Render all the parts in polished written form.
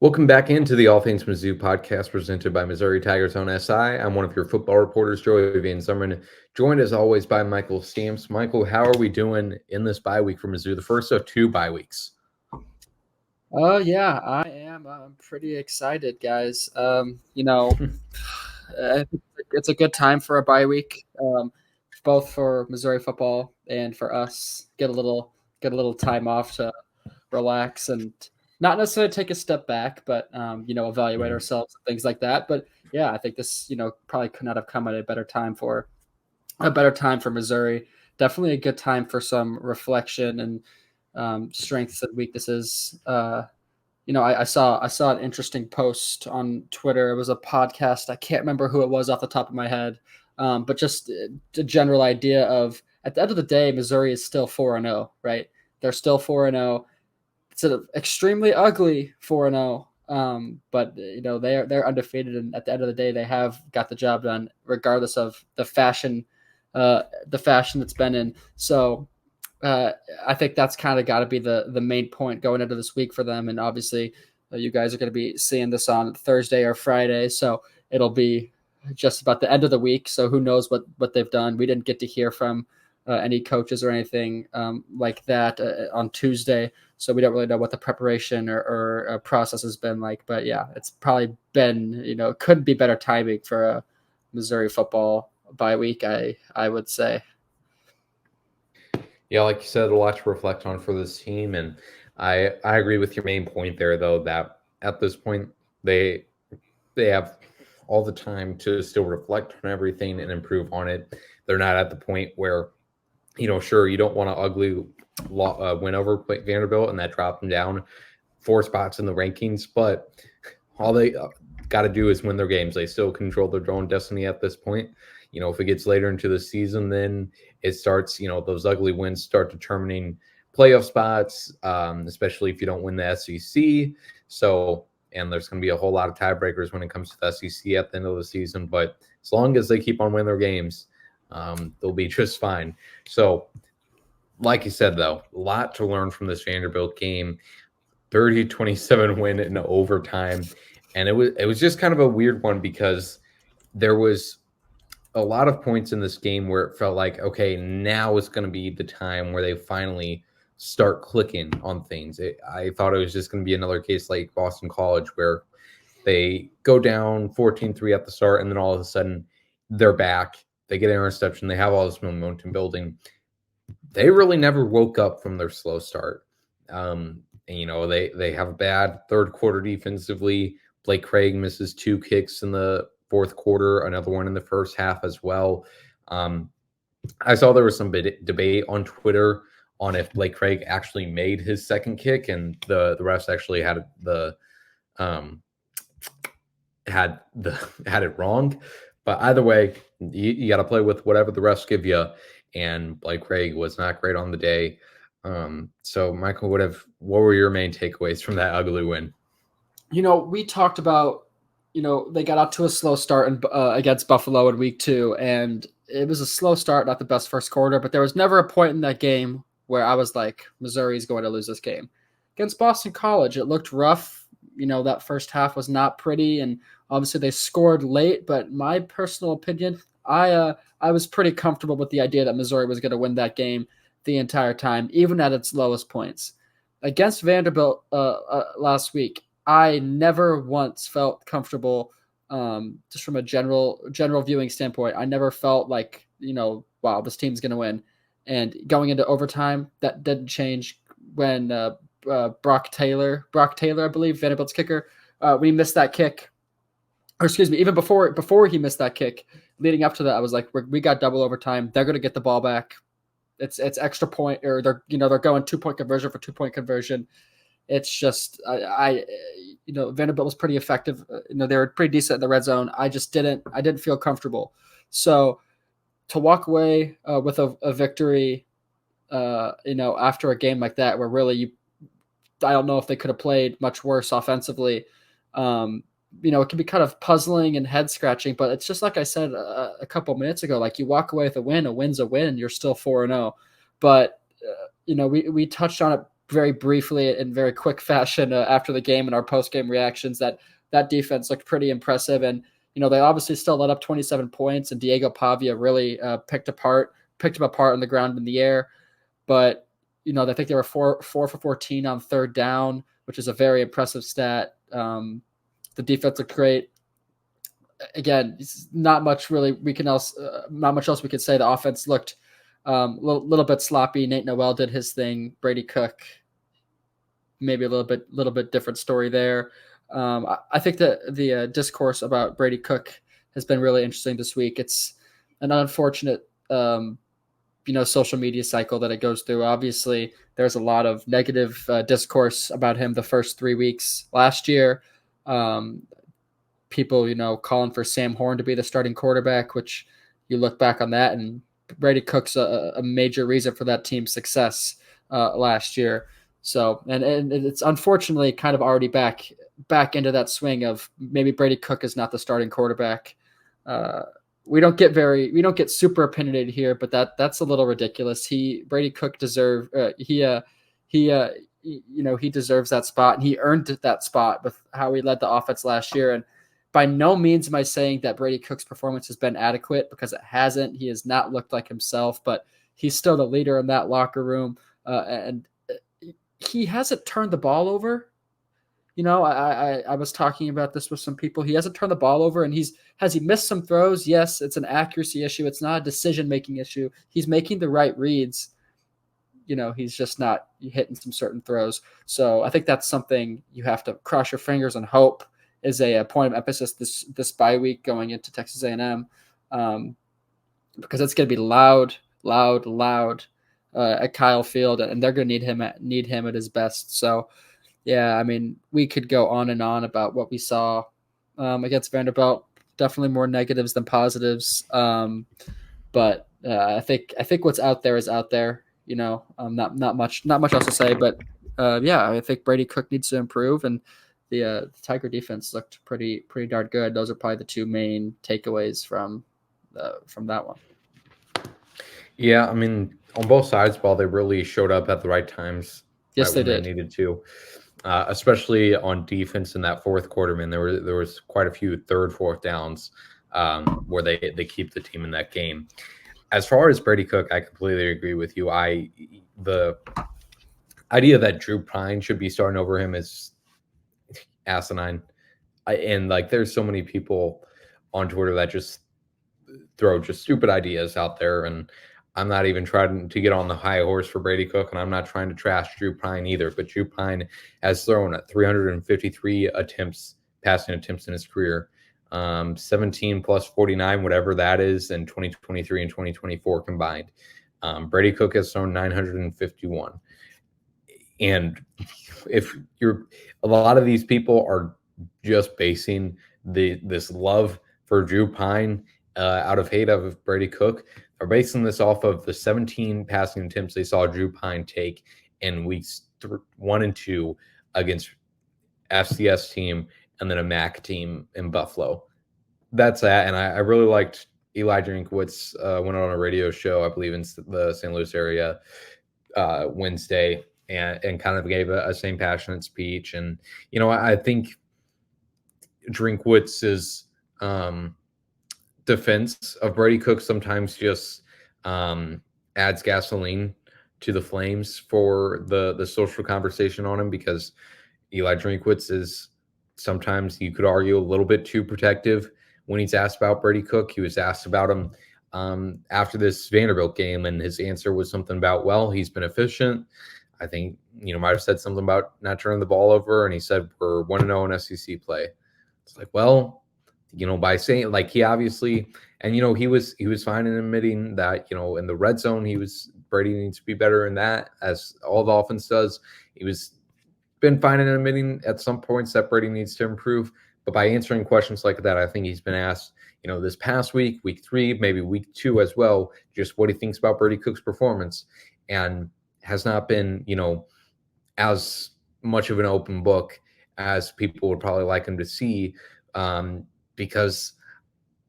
Welcome back into the All Things Mizzou podcast presented by Missouri Tigers on SI. I'm one of your football reporters, Joey Van Zummeren, joined as always by Michael Stamps. Michael, how are we doing in this bye week for Mizzou, the first of two bye weeks? Yeah, I am. I'm pretty excited, guys. I think it's a good time for a bye week, both for Missouri football and for us. Get a little time off to relax and not necessarily take a step back, but evaluate ourselves and things like that. But yeah, I think this probably could not have come at a better time for Missouri. Definitely a good time for some reflection and strengths and weaknesses. I saw an interesting post on Twitter. It was a podcast. I can't remember who it was off the top of my head, but just a general idea of at the end of the day, Missouri is still 4-0, right? They're still 4-0. It's an extremely ugly 4-0, but they're undefeated, and at the end of the day, they have got the job done, regardless of the fashion that's been in. So I think that's kind of got to be the main point going into this week for them. And obviously, you guys are going to be seeing this on Thursday or Friday, so it'll be just about the end of the week. So who knows what they've done? We didn't get to hear from any coaches or anything like that on Tuesday, so we don't really know what the preparation or process has been like. But yeah, it's probably been couldn't be better timing for a Missouri football bye week. I would say. Yeah, like you said, a lot to reflect on for this team. And I agree with your main point there, though, that at this point, they have all the time to still reflect on everything and improve on it. They're not at the point where, sure, you don't want to ugly win over Vanderbilt and that drop them down 4 spots in the rankings, but all they got to do is win their games. They still control their own destiny at this point. If it gets later into the season, then it starts, those ugly wins start determining playoff spots, especially if you don't win the SEC. So, and there's going to be a whole lot of tiebreakers when it comes to the SEC at the end of the season. But as long as they keep on winning their games, they'll be just fine. So, like you said, though, a lot to learn from this Vanderbilt game. 30-27 win in overtime. And it was just kind of a weird one because there was a lot of points in this game where it felt like, okay, now is going to be the time where they finally start clicking on things. I thought it was just going to be another case like Boston College where they go down 14-3 at the start and then all of a sudden they're back. They get an interception. They have all this momentum building. They really never woke up from their slow start. And, they have a bad third quarter defensively. Blake Craig misses 2 kicks in the fourth quarter, another one in the first half as well. I saw there was some debate on Twitter on if Blake Craig actually made his second kick, and the refs actually had it wrong. But either way, you got to play with whatever the refs give you. And Blake Craig was not great on the day. So Michael, what were your main takeaways from that ugly win? We talked about, they got out to a slow start against Buffalo in week 2, and it was a slow start, not the best first quarter, but there was never a point in that game where I was like, Missouri's going to lose this game. Against Boston College, it looked rough. That first half was not pretty, and obviously they scored late, but my personal opinion, I was pretty comfortable with the idea that Missouri was going to win that game the entire time, even at its lowest points. Against Vanderbilt last week, I never once felt comfortable, just from a general viewing standpoint. I never felt like, wow, this team's going to win. And going into overtime, that didn't change when Brock Taylor, I believe, Vanderbilt's kicker, when he missed that kick, or excuse me, even before he missed that kick, leading up to that, I was like, we got double overtime. They're going to get the ball back. It's extra point, or they're going 2-point conversion for 2-point conversion. It's just Vanderbilt was pretty effective. They were pretty decent in the red zone. I didn't feel comfortable. So to walk away with a victory, after a game like that, where really I don't know if they could have played much worse offensively. It can be kind of puzzling and head scratching, but it's just like I said a couple minutes ago. Like, you walk away with a win. A win's a win. You're still 4-0. But we touched on it very briefly in very quick fashion after the game and our post game reactions that defense looked pretty impressive. And they obviously still let up 27 points, and Diego Pavia really picked him apart on the ground in the air. But I think they were 4 for 14 on third down, which is a very impressive stat. The defense looked great. Again, not much else we could say. The offense looked a little bit sloppy. Nate Noel did his thing. Brady Cook, maybe a little bit different story there. I think that the discourse about Brady Cook has been really interesting this week. It's an unfortunate, social media cycle that it goes through. Obviously, there's a lot of negative discourse about him the first 3 weeks last year. People, calling for Sam Horn to be the starting quarterback, which you look back on that, and Brady Cook's a major reason for that team's success last year. So, and it's unfortunately kind of already back into that swing of maybe Brady Cook is not the starting quarterback. We don't get super opinionated here, but that's a little ridiculous. Brady Cook he deserves that spot, and he earned that spot with how he led the offense last year. And by no means am I saying that Brady Cook's performance has been adequate, because it hasn't. He has not looked like himself, but he's still the leader in that locker room, and he hasn't turned the ball over. I was talking about this with some people. He hasn't turned the ball over, and has he missed some throws? Yes, it's an accuracy issue. It's not a decision-making issue. He's making the right reads. He's just not hitting some certain throws. So I think that's something you have to cross your fingers and hope is a point of emphasis this bye week going into Texas A&M, because it's going to be loud at Kyle Field, and they're going to need him at his best. So, yeah, I mean, we could go on and on about what we saw against Vanderbilt. Definitely more negatives than positives, but I think what's out there is out there. Not much else to say, but yeah, I think Brady Cook needs to improve, and the Tiger defense looked pretty darn good. Those are probably the two main takeaways from that one. Yeah, I mean, on both sides, ball, they really showed up at the right times. Yes, they did. They needed to, especially on defense in that fourth quarter. Man, there was quite a few third, fourth downs where they keep the team in that game. As far as Brady Cook, I completely agree with you. The idea that Drew Pine should be starting over him is asinine. And there's so many people on Twitter that just throw just stupid ideas out there, and I'm not even trying to get on the high horse for Brady Cook, and I'm not trying to trash Drew Pine either, but Drew Pine has thrown at 353 passing attempts in his career, 17 plus 49, whatever that is, in 2023 and 2024 combined. Brady Cook has thrown 951. And if a lot of these people are just basing this love for Drew Pine out of hate of Brady Cook, are basing this off of the 17 passing attempts they saw Drew Pine take in weeks 1 and 2 against FCS team and then a MAC team in Buffalo. That's that. And I really liked Eli Drinkwitz went on a radio show, I believe in the St. Louis area Wednesday, and kind of gave a same passionate speech. And, I think Drinkwitz's defense of Brady Cook sometimes just adds gasoline to the flames for the social conversation on him, because Eli Drinkwitz is sometimes, you could argue, a little bit too protective when he's asked about Brady Cook. He was asked about him after this Vanderbilt game, and his answer was something about, well, he's been efficient. I think, might have said something about not turning the ball over, and he said we're 1-0 in SEC play. It's like, well, by saying, he obviously, and he was fine in admitting that, in the red zone, Brady needs to be better in that, as all the offense does. He was been fine in admitting at some points that Brady needs to improve. But by answering questions like that, I think he's been asked, this past week 3, maybe week 2 as well, just what he thinks about Brady Cook's performance, and has not been, as much of an open book as people would probably like him to see, because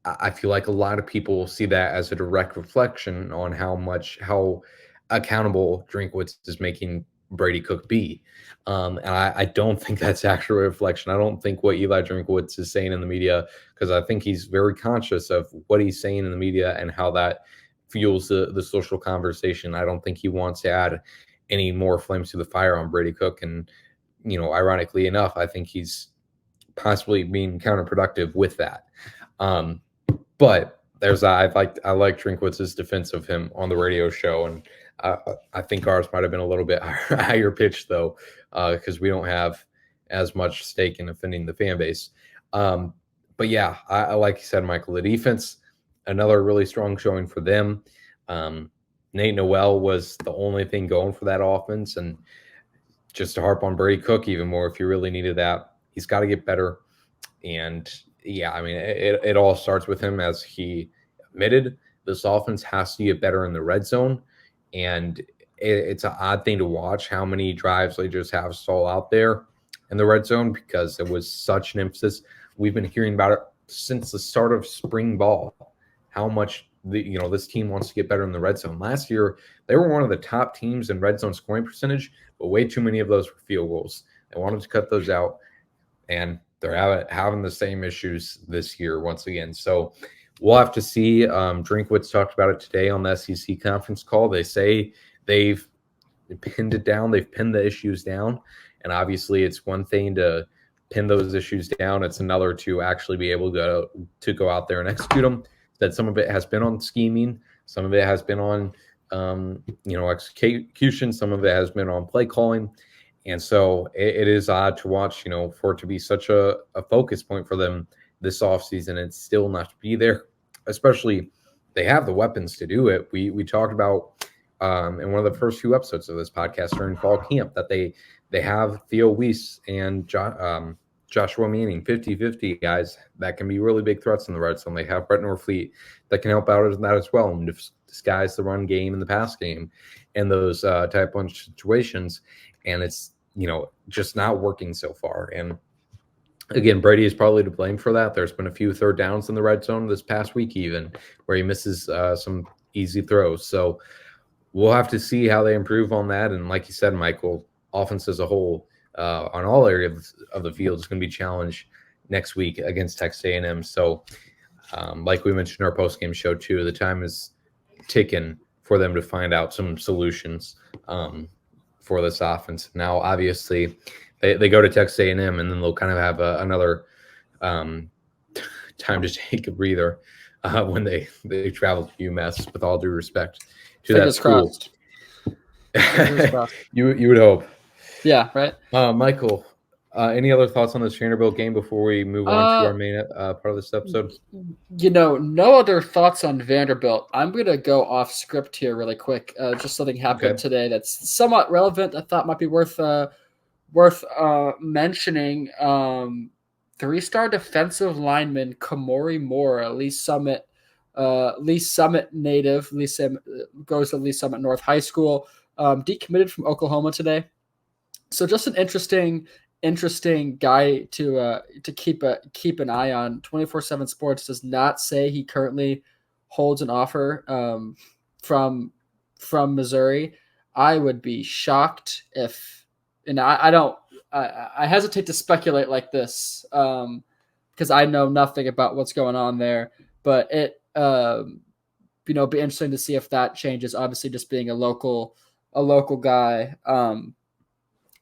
I feel like a lot of people see that as a direct reflection on how accountable Drinkwitz is making Brady Cook be? And I don't think that's actually a reflection. I don't think what Eli Drinkwitz is saying in the media, because I think he's very conscious of what he's saying in the media and how that fuels the social conversation. I don't think he wants to add any more flames to the fire on Brady Cook. And, ironically enough, I think he's possibly being counterproductive with that. But I like Drinkwitz's defense of him on the radio show, and I think ours might have been a little bit higher pitched though, because we don't have as much stake in offending the fan base. But yeah, I like you said, Michael, the defense, another really strong showing for them. Nate Noel was the only thing going for that offense, and just to harp on Brady Cook even more, if you really needed that, he's got to get better. And yeah, I mean, it all starts with him, as he admitted. This offense has to get better in the red zone, and it's an odd thing to watch how many drives they just have stall out there in the red zone, because it was such an emphasis. We've been hearing about it since the start of spring ball, how much this team wants to get better in the red zone. Last year, they were one of the top teams in red zone scoring percentage, but way too many of those were field goals. They wanted to cut those out, and they're having the same issues this year once again. So we'll have to see. Drinkwitz talked about it today on the SEC conference call. They say they've pinned it down. They've pinned the issues down. And obviously it's one thing to pin those issues down. It's another to actually be able to go out there and execute them. That some of it has been on scheming. Some of it has been on, execution. Some of it has been on play calling. And so it is odd to watch, for it to be such a focus point for them this offseason and still not to be there, especially they have the weapons to do it. We talked about in one of the first few episodes of this podcast during fall camp that they have Theo Weiss and Joshua Manning, 50-50 guys that can be really big threats in the red zone. They have Brett Norfleet that can help out in that as well and disguise the run game and the pass game and those type of situations. And it's, just not working so far. And again, Brady is probably to blame for that. There's been a few third downs in the red zone this past week, even where he misses some easy throws. So we'll have to see how they improve on that. And like you said, Michael, offense as a whole on all areas of the field is going to be challenged next week against Texas A&M. So like we mentioned in our post-game show too, the time is ticking for them to find out some solutions for this offense. Now, obviously, they go to Texas A&M, and then they'll kind of have another time to take a breather when they travel to UMass, with all due respect to Fingers that school. Crossed. You would hope. Yeah, right. Michael, any other thoughts on this Vanderbilt game before we move on to our main part of this episode? No other thoughts on Vanderbilt. I'm going to go off script here really quick. Just something happened today that's somewhat relevant. I thought might be worth mentioning. 3-star defensive lineman Kamori Moore, Lee Summit native. Goes to Lee Summit North High School. Decommitted from Oklahoma today. So just an interesting guy to keep an eye on. 24/7 Sports does not say he currently holds an offer from Missouri. I would be shocked if, and I hesitate to speculate like this because I know nothing about what's going on there. But it be interesting to see if that changes. Obviously, just being a local guy.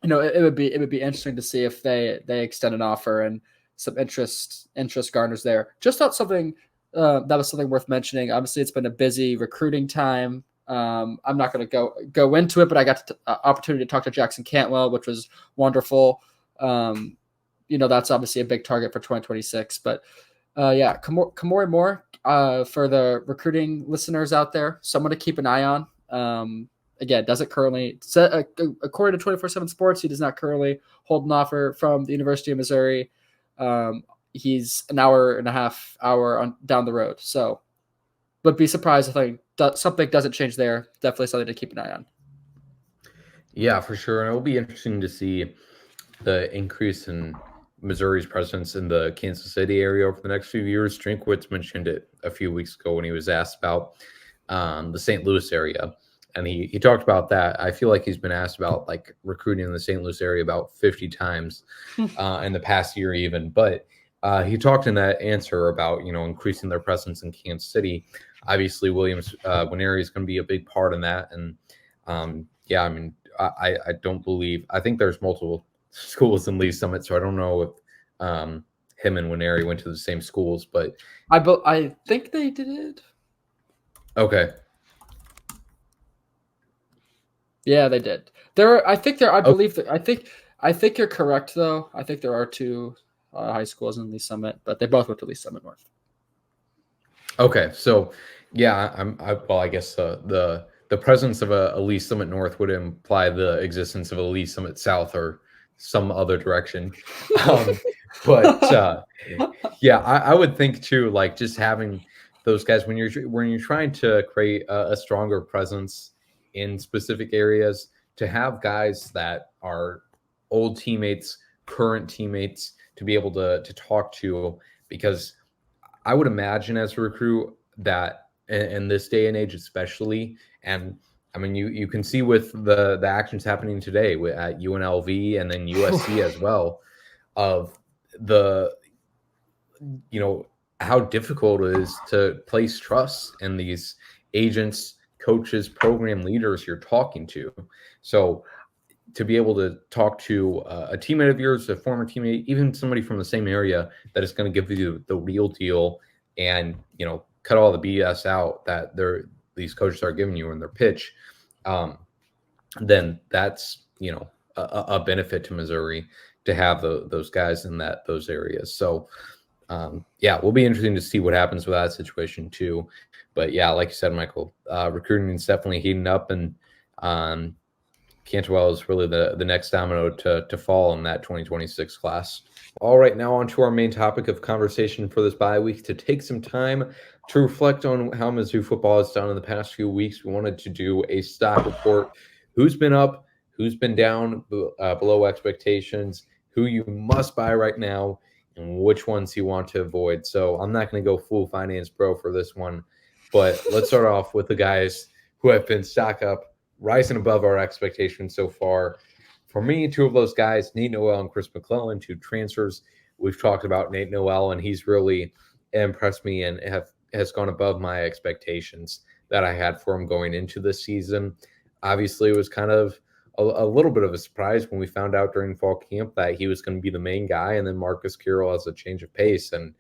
It would be interesting to see if they extend an offer and some interest garners there. Just thought something that was something worth mentioning. Obviously, it's been a busy recruiting time. I'm not going to go into it, but I got the opportunity to talk to Jackson Cantwell, which was wonderful. That's obviously a big target for 2026. But Kamori Moore, for the recruiting listeners out there, someone to keep an eye on. Again, doesn't currently, according to 24/7 Sports, he does not currently hold an offer from the University of Missouri. He's an hour and a half down the road. So, but be surprised if something doesn't change there. Definitely something to keep an eye on. Yeah, for sure. And it'll be interesting to see the increase in Missouri's presence in the Kansas City area over the next few years. Drinkwitz mentioned it a few weeks ago when he was asked about the St. Louis area. And he talked about that. I feel like he's been asked about like recruiting in the St. Louis area about 50 times in the past year even. But he talked in that answer about, increasing their presence in Kansas City. Obviously, Williams Nwaneri is going to be a big part in that. And yeah, I mean, I don't believe – I think there's multiple schools in Lee Summit, so I don't know if him and Nwaneri went to the same schools. But I think they did. Okay. Yeah, they did. I think you're correct though. I think there are two high schools in Lee Summit, but they both went to Lee Summit North. Okay, so yeah, I guess the presence of a Lee Summit North would imply the existence of a Lee Summit South or some other direction. But yeah, I would think too, like just having those guys when you're trying to create a stronger presence in specific areas, to have guys that are old teammates, current teammates to be able to talk to, because I would imagine as a recruit that in this day and age, especially, and I mean, you can see with the actions happening today at UNLV and then USC as well, of the, how difficult it is to place trust in these agents, coaches, program leaders you're talking to. So to be able to talk to a teammate of yours, a former teammate, even somebody from the same area that is going to give you the real deal and, cut all the BS out that these coaches are giving you in their pitch, then that's, a benefit to Missouri to have those guys in those areas. So, yeah, will be interesting to see what happens with that situation too. But yeah, like you said, Michael, recruiting is definitely heating up, and Cantwell is really the next domino to fall in that 2026 class. All right, now on to our main topic of conversation for this bye week. To take some time to reflect on how Mizzou football has done in the past few weeks, we wanted to do a stock report. Who's been up, who's been down below expectations, who you must buy right now, and which ones you want to avoid. So I'm not going to go full finance pro for this one, but let's start off with the guys who have been stock up, rising above our expectations so far. For me, two of those guys, Nate Noel and Chris McClellan, two transfers. We've talked about Nate Noel, and he's really impressed me and has gone above my expectations that I had for him going into this season. Obviously, it was kind of a little bit of a surprise when we found out during fall camp that he was going to be the main guy, and then Marcus Carroll has a change of pace. And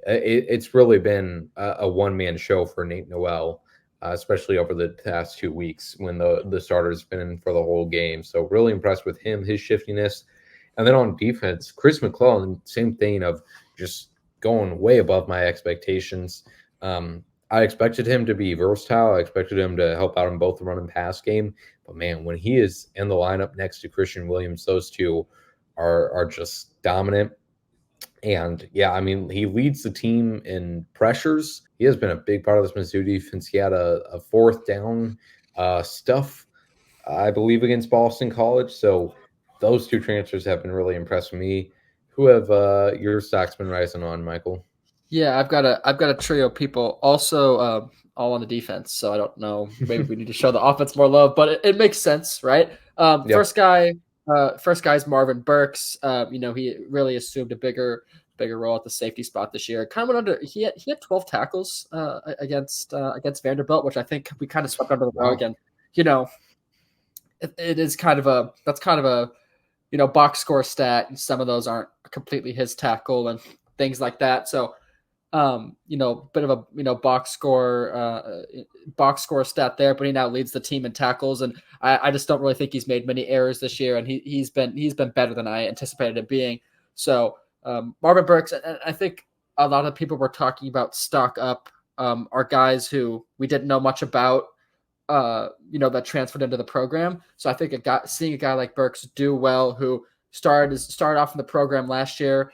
it's really been a one-man show for Nate Noel, especially over the past 2 weeks when the starter's been in for the whole game. So really impressed with him, his shiftiness. And then on defense, Chris McClellan, same thing of just going way above my expectations. I expected him to be versatile. I expected him to help out in both the run and pass game. But, man, when he is in the lineup next to Christian Williams, those two are just dominant. And, yeah, I mean, he leads the team in pressures. He has been a big part of this Mizzou defense. He had a fourth down stuff, I believe, against Boston College. So those two transfers have been really impressed with me. Who have your stocks been rising on, Michael? Yeah, I've got a trio of people also all on the defense. So I don't know. Maybe we need to show the offense more love, but it makes sense, right? Yep. First guy's Marvin Burks. He really assumed a bigger role at the safety spot this year. Kind of went under. He had 12 tackles against Vanderbilt, which I think we kind of swept under the rug. And it is kind of a box score stat. And some of those aren't completely his tackle and things like that. So. Bit of a box score stat there, but he now leads the team in tackles, and I just don't really think he's made many errors this year, and he's been better than I anticipated him being. So Marvin Burks, and I think a lot of people were talking about stock up are guys who we didn't know much about, that transferred into the program. So I think seeing a guy like Burks do well, who started off in the program last year.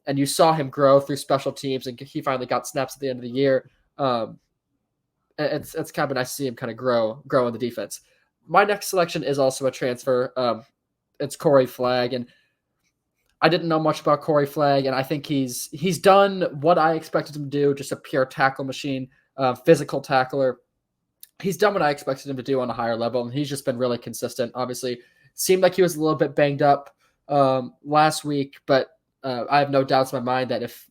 And you saw him grow through special teams, and he finally got snaps at the end of the year. It's kind of nice to see him kind of grow in the defense. My next selection is also a transfer. It's Corey Flagg, and I didn't know much about Corey Flagg, and I think he's done what I expected him to do, just a pure tackle machine, physical tackler. he's done what I expected him to do on a higher level, and he's just been really consistent. Obviously, seemed like he was a little bit banged up last week, but I have no doubts in my mind that if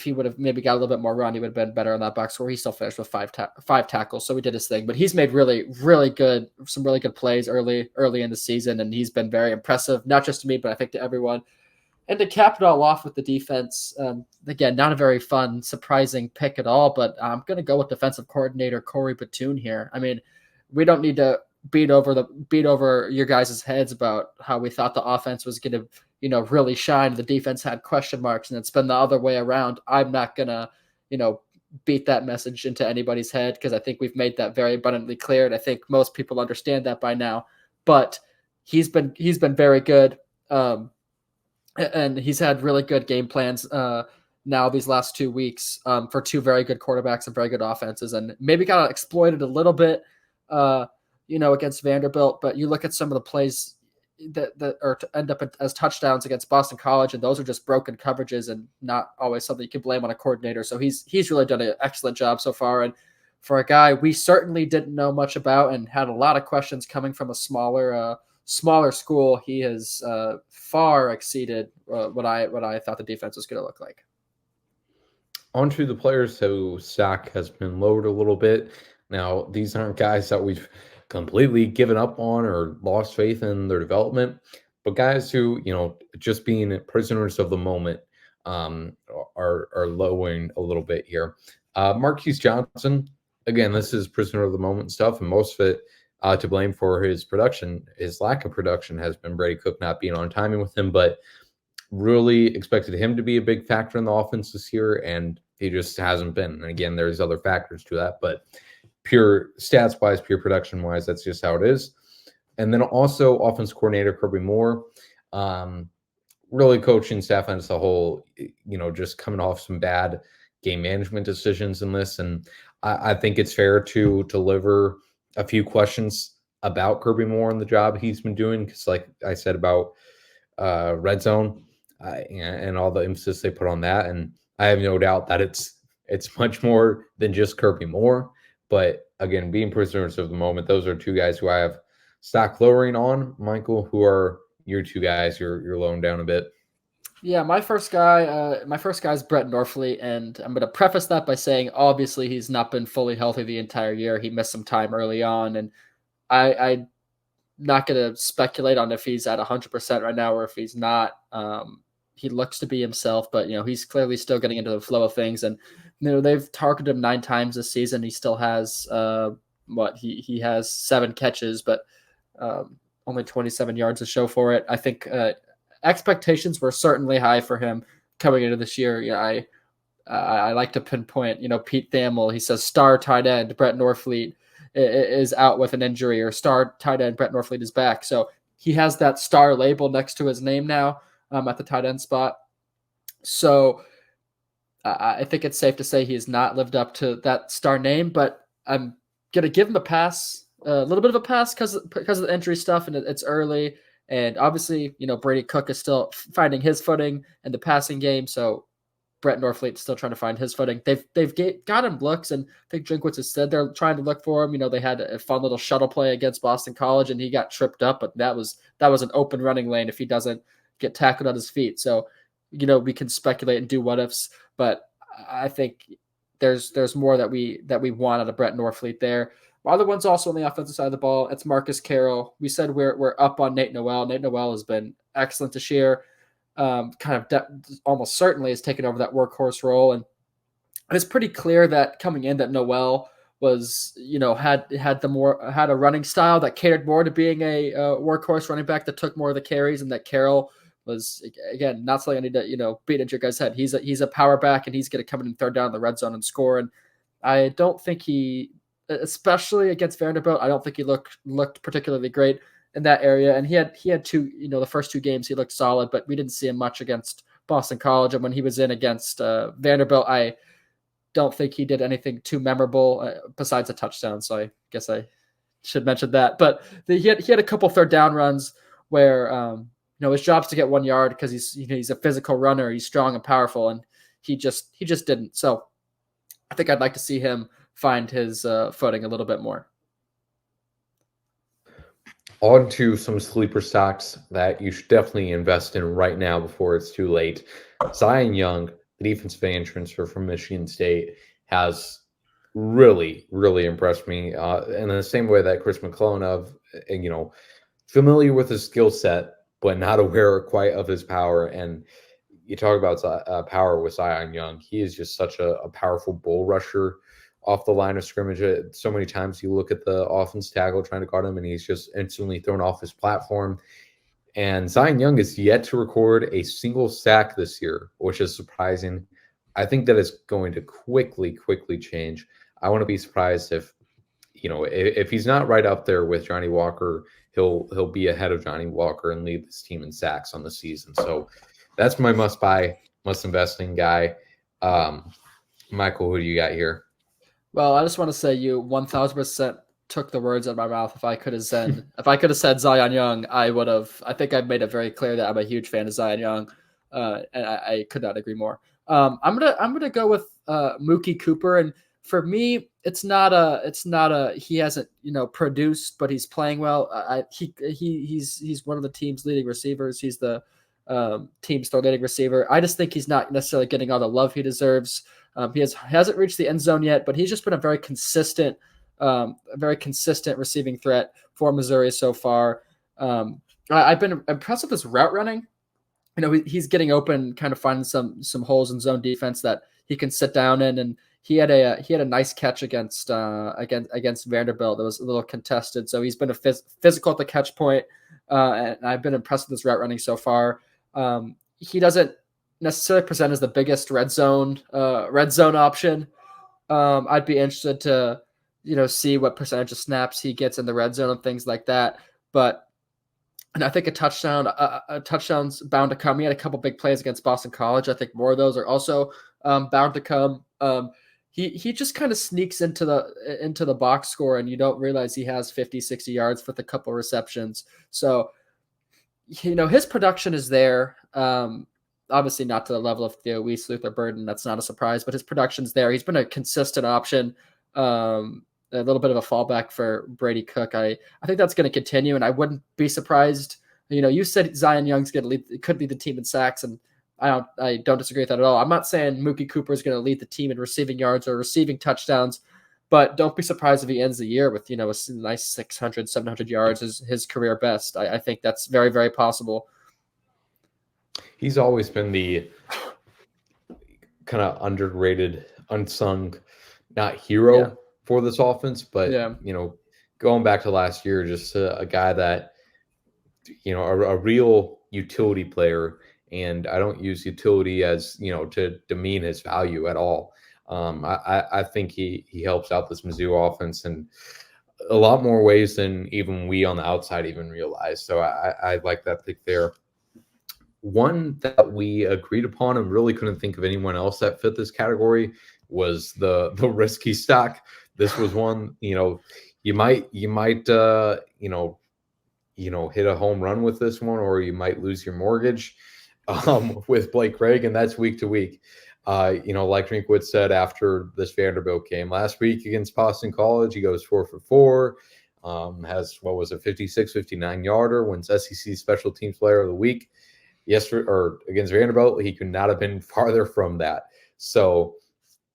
he would have maybe got a little bit more run, he would have been better on that box score. He still finished with five tackles, so he did his thing. But he's made some really good plays early in the season, and he's been very impressive, not just to me, but I think to everyone. And to cap it all off with the defense, again, not a very fun, surprising pick at all, but I'm going to go with defensive coordinator Corey Batoon here. I mean, we don't need to beat over your guys' heads about how we thought the offense was going to, really shine. The defense had question marks, and it's been the other way around. I'm not going to, beat that message into anybody's head because I think we've made that very abundantly clear, and I think most people understand that by now. But he's been very good. And he's had really good game plans now these last 2 weeks for two very good quarterbacks and very good offenses, and maybe got exploited a little bit, against Vanderbilt. But you look at some of the plays that are to end up as touchdowns against Boston College, and those are just broken coverages and not always something you can blame on a coordinator. So he's really done an excellent job so far. And for a guy we certainly didn't know much about and had a lot of questions coming from a smaller school, he has far exceeded what I thought the defense was going to look like. Onto the players whose stock has been lowered a little bit. Now, these aren't guys that we've completely given up on or lost faith in their development, but guys who, just being prisoners of the moment are lowering a little bit here. Marquise Johnson, again, this is prisoner of the moment stuff, and most of it to blame for his production. His lack of production has been Brady Cook not being on timing with him, but really expected him to be a big factor in the offense this year, and he just hasn't been. And again, there's other factors to that, but pure stats-wise, pure production-wise, that's just how it is. And then also offense coordinator Kirby Moore, really coaching staff as a whole, just coming off some bad game management decisions in this. And I think it's fair to deliver a few questions about Kirby Moore and the job he's been doing, because like I said about red zone and all the emphasis they put on that, and I have no doubt that it's much more than just Kirby Moore. But again, being prisoners of the moment, those are two guys who I have stock lowering on. Michael, who are your two guys you're lowering down a bit? Yeah, my first guy is Brett Norfleet, and I'm going to preface that by saying obviously he's not been fully healthy the entire year. He missed some time early on, and I'm not going to speculate on if he's at 100% right now or if he's not. He looks to be himself, but he's clearly still getting into the flow of things. And they've targeted him 9 times this season. He still has he has 7 catches, but only 27 yards to show for it. I think expectations were certainly high for him coming into this year. I like to pinpoint, Pete Thamel. He says star tight end Brett Norfleet is out with an injury, or star tight end Brett Norfleet is back. So he has that star label next to his name now at the tight end spot. So I think it's safe to say he has not lived up to that star name, but I'm going to give him a little bit of a pass because of the injury stuff, and it's early. And obviously, Brady Cook is still finding his footing in the passing game. So Brett Norfleet is still trying to find his footing. They've got him looks, and I think Drinkwitz has said they're trying to look for him. They had a fun little shuttle play against Boston College, and he got tripped up, but that was an open running lane if he doesn't get tackled on his feet. So, we can speculate and do what ifs, but I think there's more that we want out of Brett Norfleet there. Other ones also on the offensive side of the ball, it's Marcus Carroll. We said we're up on Nate Noel. Nate Noel has been excellent this year. Almost certainly has taken over that workhorse role, and it's pretty clear that coming in that Noel was had a running style that catered more to being a workhorse running back that took more of the carries, and that Carroll was, again, not something I need to beat into your guys' head. He's a power back, and he's going to come in and third down in the red zone and score. And I don't think he, especially against Vanderbilt, I don't think he looked particularly great in that area. And he had 2, the first 2 games he looked solid, but we didn't see him much against Boston College. And when he was in against Vanderbilt, I don't think he did anything too memorable besides a touchdown. So I guess I should mention that. But he had a couple third down runs where his job's to get 1 yard because he's a physical runner. He's strong and powerful, and he just didn't. So I think I'd like to see him find his footing a little bit more. On to some sleeper stocks that you should definitely invest in right now before it's too late. Zion Young, the defensive end transfer from Michigan State, has really, really impressed me in the same way that Chris McClellan familiar with his skill set, but not aware quite of his power. And you talk about power with Zion Young. He is just such a powerful bull rusher off the line of scrimmage. So many times you look at the offense tackle trying to guard him, and he's just instantly thrown off his platform. And Zion Young is yet to record a single sack this year, which is surprising. I think that is going to quickly change. I want to be surprised if he's not right up there with Johnny Walker, he'll be ahead of Johnny Walker and lead this team in sacks on the season. So that's my must buy, must invest in guy. Michael, who do you got here? Well, I just want to say you 1000% took the words out of my mouth. If I could have said Zion Young, I would have. I think I've made it very clear that I'm a huge fan of Zion Young, and I could not agree more. I'm gonna go with Mookie Cooper, and for me, it's not a he hasn't produced, but he's playing well. He's one of the team's leading receivers. He's the team's third leading receiver. I just think he's not necessarily getting all the love he deserves. He hasn't reached the end zone yet, but he's just been a very consistent receiving threat for Missouri so far. I've been impressed with his route running. He's getting open, kind of finding some holes in zone defense that he can sit down in, and he had a nice catch against Vanderbilt that was a little contested. So he's been physical at the catch point, and I've been impressed with his route running so far. He doesn't necessarily present as the biggest red zone option. I'd be interested to see what percentage of snaps he gets in the red zone and things like that. And I think a touchdown's bound to come. He had a couple big plays against Boston College. I think more of those are also bound to come. He just kind of sneaks into the box score, and you don't realize he has 50, 60 yards with a couple receptions. So, his production is there. Obviously not to the level of Theo Weiss, Luther Burden. That's not a surprise, but his production's there. He's been a consistent option. A little bit of a fallback for Brady Cook. I think that's going to continue, and I wouldn't be surprised. You said Zion Young's going to could lead the team in sacks, and I don't disagree with that at all. I'm not saying Mookie Cooper is going to lead the team in receiving yards or receiving touchdowns, but don't be surprised if he ends the year with a nice 600, 700 yards is his career best. I think that's very, very possible. He's always been the kind of underrated, unsung, not hero for this offense, but going back to last year, just a guy that a real utility player. And I don't use utility as to demean his value at all. I think he helps out this Mizzou offense in a lot more ways than even we on the outside even realize. So I like that pick there. One that we agreed upon and really couldn't think of anyone else that fit this category was the risky stock. This was one, you might hit a home run with this one, or you might lose your mortgage with Blake Craig, and that's week to week. Like Drinkwood said after this Vanderbilt game last week against Boston College, he goes 4 for 4, has 56, 59 yarder, wins SEC Special Teams Player of the Week. Yesterday or against Vanderbilt, he could not have been farther from that. So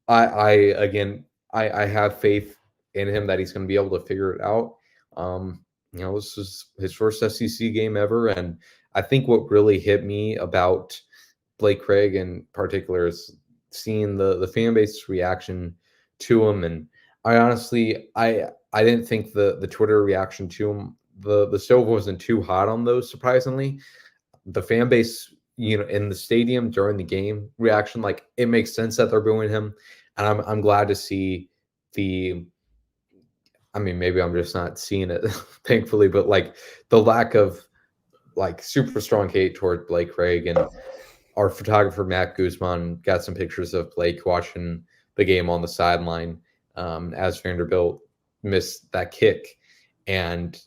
I have faith in him that he's going to be able to figure it out. This is his first SEC game ever, and I think what really hit me about Blake Craig in particular is seeing the fan base's reaction to him. And I honestly, I didn't think the Twitter reaction to him, the stove wasn't too hot on those, surprisingly. The fan base, in the stadium during the game reaction, like, it makes sense that they're booing him. And I'm glad to see maybe I'm just not seeing it, thankfully, but like the lack of like super strong hate toward Blake Craig. And our photographer, Matt Guzman, got some pictures of Blake watching the game on the sideline as Vanderbilt missed that kick. And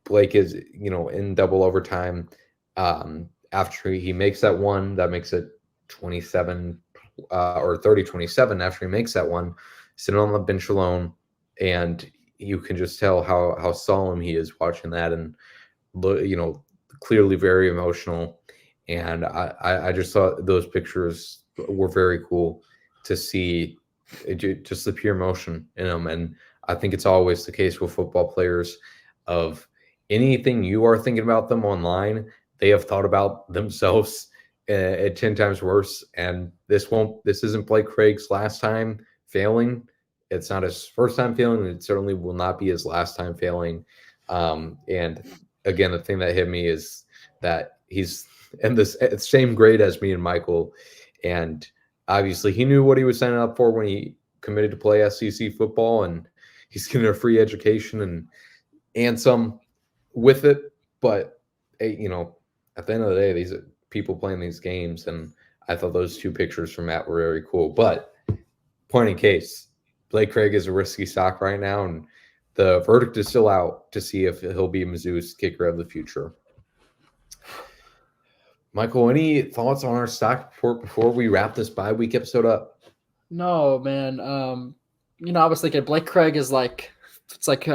Blake is, in double overtime after he makes that one, that makes it 27 or 30-27 after he makes that one, sitting on the bench alone, and you can just tell how solemn he is watching that, and clearly very emotional. And I just thought those pictures were very cool to see, just the pure emotion in them. And I think it's always the case with football players of anything you are thinking about them online, they have thought about themselves at 10 times worse. And this isn't Blake Craig's last time failing. It's not his first time failing. It certainly will not be his last time failing. And again, the thing that hit me is that he's in this same grade as me and Micheal. And obviously he knew what he was signing up for when he committed to play SEC football, and he's getting a free education and some with it. But at the end of the day, these are people playing these games, and I thought those two pictures from Matt were very cool. But point in case, Blake Craig is a risky stock right now, and the verdict is still out to see if he'll be Mizzou's kicker of the future. Micheal, any thoughts on our stock report before we wrap this bye week episode up? No, man. I was thinking Blake Craig is it's like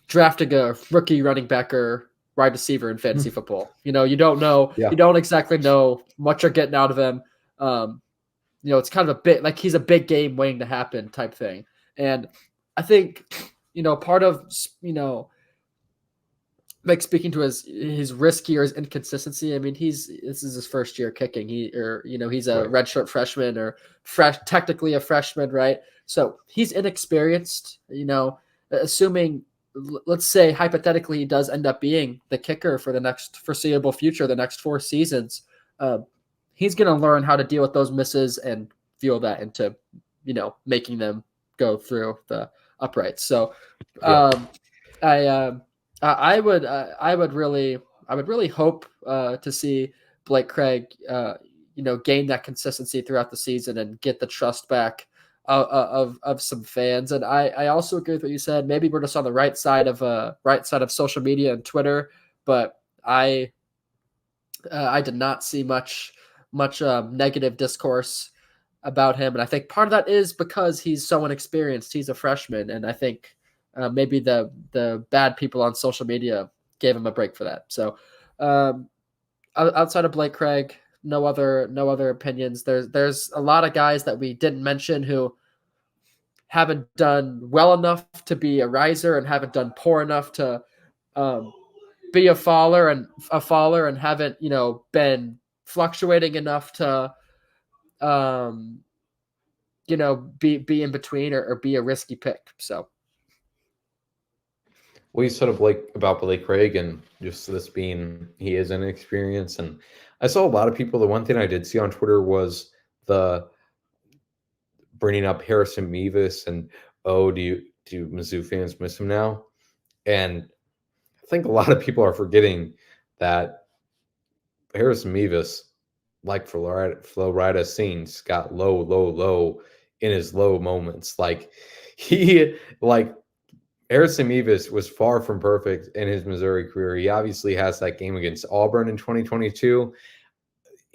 drafting a rookie running back or wide receiver in fantasy football. You don't know, You don't exactly know what you're getting out of him. It's kind of a bit like he's a big game waiting to happen type thing. And I think, part of, like speaking to his risky or his inconsistency. I mean, this is his first year kicking. He's a redshirt freshman or technically a freshman, right? So he's inexperienced. Assuming, let's say hypothetically, he does end up being the kicker for the next foreseeable future, the next 4 seasons. He's going to learn how to deal with those misses and fuel that into, making them go through the uprights. So, I would really hope to see Blake Craig, gain that consistency throughout the season and get the trust back of some fans. And I also agree with what you said. Maybe we're just on the right side of social media and Twitter, but I did not see much negative discourse about him, and I think part of that is because he's so inexperienced. He's a freshman, and I think maybe the bad people on social media gave him a break for that. So outside of Blake Craig, no other opinions. There's a lot of guys that we didn't mention who haven't done well enough to be a riser and haven't done poor enough to be a faller and haven't been fluctuating enough to be in between or be a risky pick. So we sort of about Blake Craig and just this being he is inexperienced. And I saw a lot of people. The one thing I did see on Twitter was the bringing up Harrison Mevis and do Mizzou fans miss him now? And I think a lot of people are forgetting that Harrison Mevis, like Florida scenes, got low in his low moments. Harrison Mevis was far from perfect in his Missouri career. He obviously has that game against Auburn in 2022.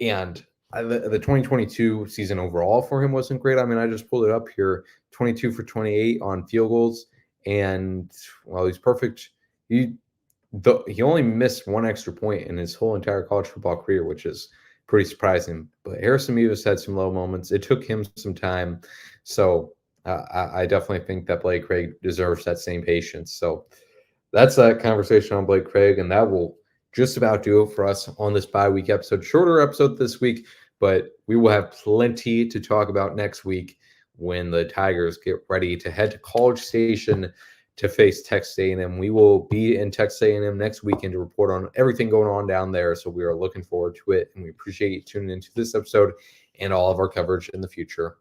And the 2022 season overall for him wasn't great. I mean, I just pulled it up here, 22 for 28 on field goals. And while he's perfect, he only missed one extra point in his whole entire college football career, which is pretty surprising. But Harrison Mevis had some low moments. It took him some time. So I definitely think that Blake Craig deserves that same patience. So that's that conversation on Blake Craig, and that will just about do it for us on this bye week episode. Shorter episode this week, but we will have plenty to talk about next week when the Tigers get ready to head to College Station to face Texas A&M. We will be in Texas A&M next weekend to report on everything going on down there, so we are looking forward to it, and we appreciate you tuning into this episode and all of our coverage in the future.